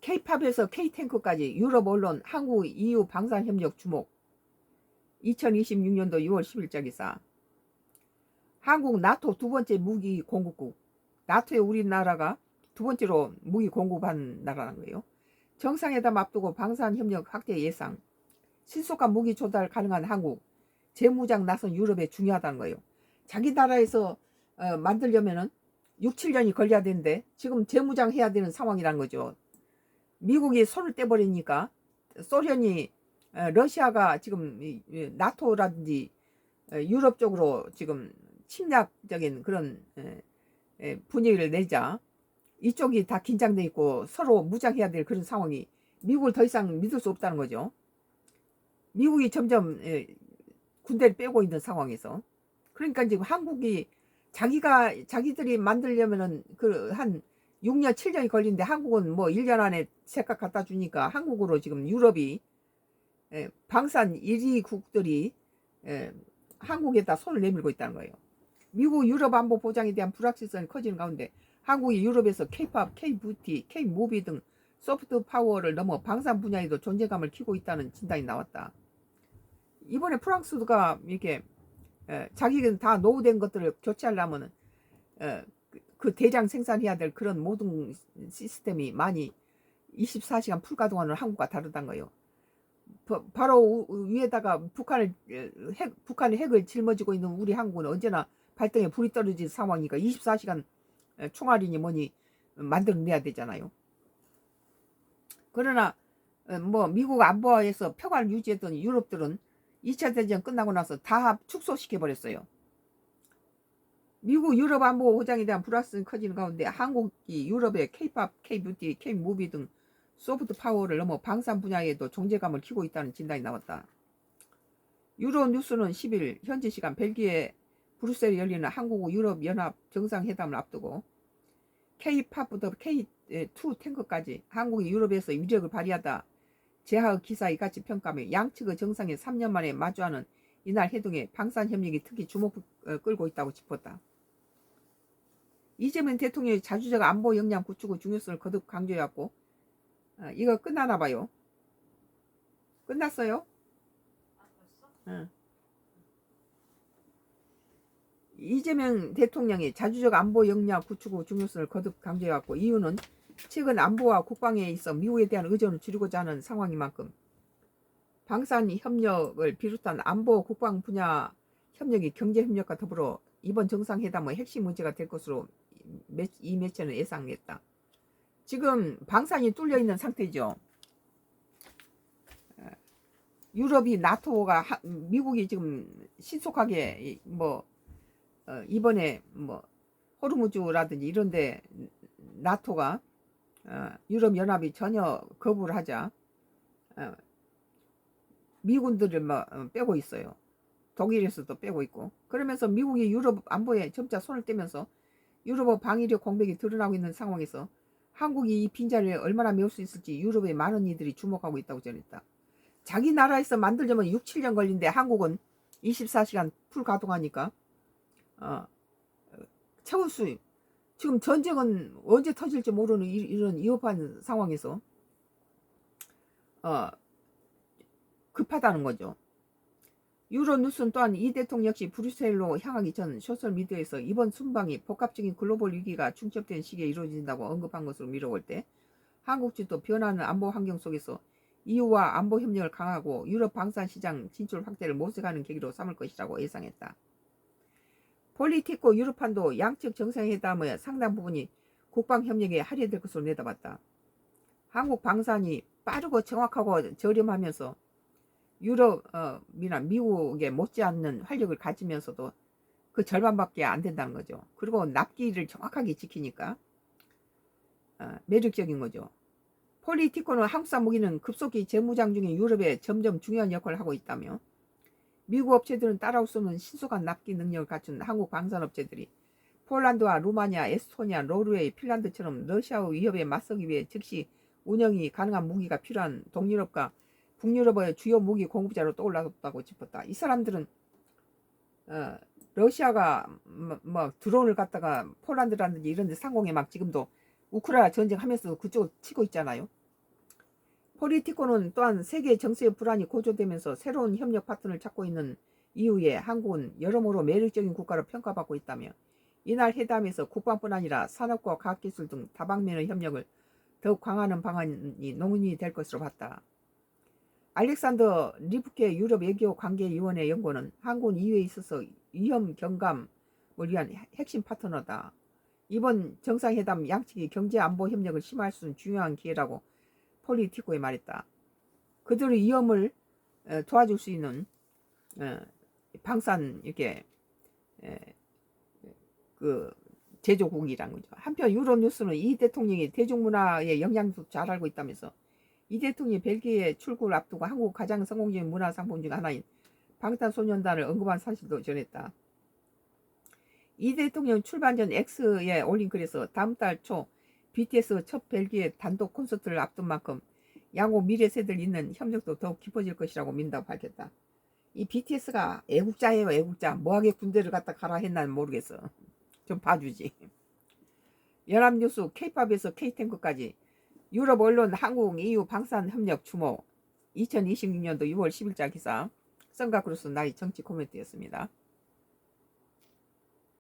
K-팝에서 K-탱크까지 유럽 언론 한국 EU 방산협력 주목 2026년도 6월 10일자 기사. 한국 나토 두 번째 무기 공급국. 나토에 우리나라가 두 번째로 무기 공급한 나라라는 거예요. 정상회담 앞두고 방산협력 확대 예상. 신속한 무기 조달 가능한 한국. 재무장 나선 유럽에 중요하다는 거예요. 자기 나라에서 만들려면은 6, 7년이 걸려야 되는데 지금 재무장 해야 되는 상황이라는 거죠. 미국이 손을 떼버리니까 소련이 러시아가 지금 나토라든지 유럽 쪽으로 지금 침략적인 그런 분위기를 내자 이쪽이 다 긴장돼 있고 서로 무장해야 될 그런 상황이 미국을 더 이상 믿을 수 없다는 거죠. 미국이 점점 군대를 빼고 있는 상황에서 그러니까 지금 한국이 자기들이 만들려면은 그 한 6년 7년이 걸리는데 한국은 뭐 1년 안에 색깔 갖다 주니까 한국으로 지금 유럽이 방산 1위국들이 한국에다 손을 내밀고 있다는 거예요. 미국 유럽 안보 보장에 대한 불확실성이 커지는 가운데 한국이 유럽에서 K-팝, K-뷰티, K-무비 등 소프트 파워를 넘어 방산 분야에도 존재감을 키우고 있다는 진단이 나왔다. 이번에 프랑스가 이렇게 자기는 다 노후된 것들을 교체하려면 그 대량 생산해야 될 그런 모든 시스템이 많이 24시간 풀가동하는 한국과 다르다는 거예요. 바로 위에다가 북한의 핵을 짊어지고 있는 우리 한국은 언제나 발등에 불이 떨어진 상황이니까 24시간 총알이니 뭐니 만들어내야 되잖아요. 그러나 뭐 미국 안보에서 평화를 유지했던 유럽들은 2차 대전 끝나고 나서 다 축소시켜 버렸어요. 미국 유럽 안보 보장에 대한 불확실성이 커지는 가운데 한국이 유럽의 K-팝, K-뷰티, K-무비 등 소프트 파워를 넘어 방산 분야에도 존재감을 키우고 있다는 진단이 나왔다. 유로뉴스는 10일 현지 시간 벨기에 브뤼셀에 열리는 한국 유럽 연합 정상회담을 앞두고 K-팝부터 K2 탱크까지 한국이 유럽에서 위력을 발휘하다 제하의 기사 이같이 평가하며 양측의 정상에 3년 만에 마주하는 이날 회동에 방산협력이 특히 주목을 끌고 있다고 짚었다. 이재명 대통령의 자주적 안보 역량 구축의 중요성을 거듭 강조해왔고 이거 끝나나 봐요. 끝났어요? 응. 이재명 대통령이 자주적 안보 역량 구축의 중요성을 거듭 강조해왔고 이유는 최근 안보와 국방에 있어 미국에 대한 의존을 줄이고자 하는 상황인 만큼 방산협력을 비롯한 안보 국방 분야 협력이 경제협력과 더불어 이번 정상회담의 핵심 문제가 될 것으로 이 매체는 예상했다. 지금 방산이 뚫려 있는 상태죠. 유럽이 나토가 미국이 지금 신속하게 뭐 이번에 뭐 호르무즈라든지 이런데 나토가 유럽 연합이 전혀 거부를 하자 미군들을 뭐 빼고 있어요. 독일에서도 빼고 있고 그러면서 미국이 유럽 안보에 점차 손을 떼면서 유럽의 방위력 공백이 드러나고 있는 상황에서 한국이 이 빈자리를 얼마나 메울 수 있을지 유럽의 많은 이들이 주목하고 있다고 전했다. 자기 나라에서 만들려면 6, 7년 걸리는데 한국은 24시간 풀 가동하니까 최고 수입. 지금 전쟁은 언제 터질지 모르는 이런 위협한 상황에서 급하다는 거죠. 유로뉴스는 또한 이 대통령 역시 브뤼셀로 향하기 전 소셜미디어에서 이번 순방이 복합적인 글로벌 위기가 중첩된 시기에 이루어진다고 언급한 것으로 미뤄볼 때 한국주도 변화하는 안보 환경 속에서 EU와 안보 협력을 강화하고 유럽 방산 시장 진출 확대를 모색하는 계기로 삼을 것이라고 예상했다. 폴리티코 유럽판도 양측 정상회담의 상당 부분이 국방 협력에 할애될 것으로 내다봤다. 한국 방산이 빠르고 정확하고 저렴하면서 유럽이나 미국에 못지않는 활력을 가지면서도 그 절반밖에 안 된다는 거죠. 그리고 납기를 정확하게 지키니까 매력적인 거죠. 폴리티코는 한국산 무기는 급속히 재무장 중인 유럽에 점점 중요한 역할을 하고 있다며 미국 업체들은 따라올 수 없는 신속한 납기 능력을 갖춘 한국 방산업체들이 폴란드와 루마니아, 에스토니아, 노르웨이, 핀란드처럼 러시아의 위협에 맞서기 위해 즉시 운영이 가능한 무기가 필요한 동유럽과 북유럽의 주요 무기 공급자로 떠올랐다고 짚었다. 이 사람들은 러시아가 뭐 드론을 갖다가 폴란드라든지 이런 데 상공에 막 지금도 우크라이나 전쟁하면서 그쪽을 치고 있잖아요. 폴리티코는 또한 세계 정세의 불안이 고조되면서 새로운 협력 파트너를 찾고 있는 이후에 한국은 여러모로 매력적인 국가로 평가받고 있다며 이날 회담에서 국방뿐 아니라 산업과 과학기술 등 다방면의 협력을 더욱 강화하는 방안이 논의 될 것으로 봤다. 알렉산더 리프케 유럽 외교 관계위원회 연구원은 한국은 이후에 있어서 위험 경감을 위한 핵심 파트너다. 이번 정상회담 양측이 경제 안보 협력을 심화할 수 있는 중요한 기회라고 폴리티코에 말했다. 그들의 위험을 도와줄 수 있는 방산 이렇게 그 제조국이란 거죠. 한편 유로뉴스는 이 대통령이 대중문화의 영향도 잘 알고 있다면서 이 대통령이 벨기에 출국을 앞두고 한국 가장 성공적인 문화 상품 중 하나인 방탄소년단을 언급한 사실도 전했다. 이 대통령 출발 전 X에 올린 글에서 다음 달 초 BTS 첫 벨기에 단독 콘서트를 앞둔 만큼 양국 미래 세대를 잇는 협력도 더욱 깊어질 것이라고 믿는다고 밝혔다. 이 BTS가 애국자예요, 애국자. 뭐하게 군대를 갖다 가라 했나 모르겠어. 좀 봐주지. 연합뉴스 K-팝에서 K-탱크까지 유럽 언론 한국 EU 방산 협력 주목 2026년도 6월 10일자 기사 썬가크루스 나이 정치 코멘트였습니다.